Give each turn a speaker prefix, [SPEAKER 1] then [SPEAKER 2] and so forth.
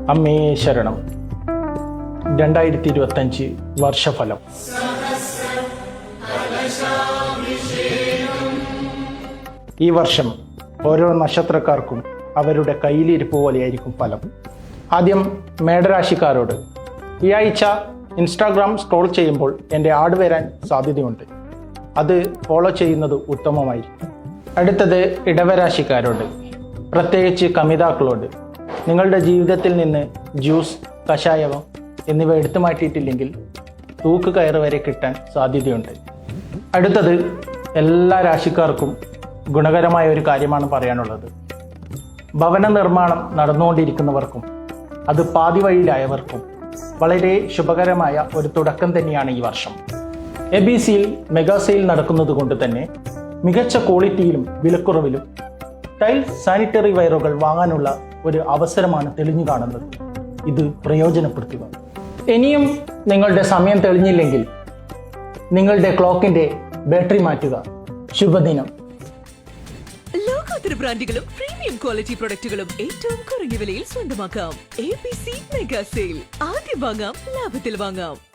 [SPEAKER 1] അമ്മേ ശരണം. 2025 വർഷഫലം. ഈ വർഷം ഓരോ നക്ഷത്രക്കാർക്കും അവരുടെ കയ്യിലിരിപ്പ് പോലെയായിരിക്കും ഫലം. ആദ്യം മേടരാശിക്കാരോട്. ഈ ആഴ്ച ഇൻസ്റ്റാഗ്രാം സ്ക്രോൾ ചെയ്യുമ്പോൾ എൻ്റെ ആഡ് വരാൻ സാധ്യതയുണ്ട്. അത് ഫോളോ ചെയ്യുന്നത് ഉത്തമമായിരിക്കും. അടുത്തത് ഇടവരാശിക്കാരോട്, പ്രത്യേകിച്ച് കമിതാക്കളോട്. നിങ്ങളുടെ ജീവിതത്തിൽ നിന്ന് ജ്യൂസ്, കഷായം എന്നിവ എടുത്തു മാറ്റിയിട്ടില്ലെങ്കിൽ തൂക്ക് കയറ് വരെ കിട്ടാൻ സാധ്യതയുണ്ട്. അടുത്തത് എല്ലാ രാശിക്കാർക്കും ഗുണകരമായ ഒരു കാര്യമാണ് പറയാനുള്ളത്. ഭവന നിർമ്മാണം നടന്നുകൊണ്ടിരിക്കുന്നവർക്കും അത് പാതി വഴിയിലായവർക്കും വളരെ ശുഭകരമായ ഒരു തുടക്കം തന്നെയാണ് ഈ വർഷം. എബിസിയിൽ മെഗാ സെയിൽ നടക്കുന്നത് കൊണ്ട് തന്നെ മികച്ച ക്വാളിറ്റിയിലും വിലക്കുറവിലും ടൈൽസ്, സാനിറ്ററി വയറുകൾ വാങ്ങാനുള്ള ഒരു അവസരമാണ് തെളിഞ്ഞു കാണുന്നത്. ഇത് പ്രയോജനപ്പെടുത്തുക. ഇനിയും നിങ്ങളുടെ സമയം തെളിഞ്ഞില്ലെങ്കിൽ നിങ്ങളുടെ ക്ലോക്കിന്റെ ബാറ്ററി മാറ്റുക. ശുഭദിനം.
[SPEAKER 2] ലോകോത്തര ബ്രാൻഡുകളും പ്രീമിയം ക്വാളിറ്റി പ്രൊഡക്റ്റുകളും ഏറ്റവും കുറഞ്ഞ വിലയിൽ സ്വന്തമാക്കാം. ABC mega sale. ആദ്യം വാങ്ങാം, ലാഭത്തിൽ വാങ്ങാം.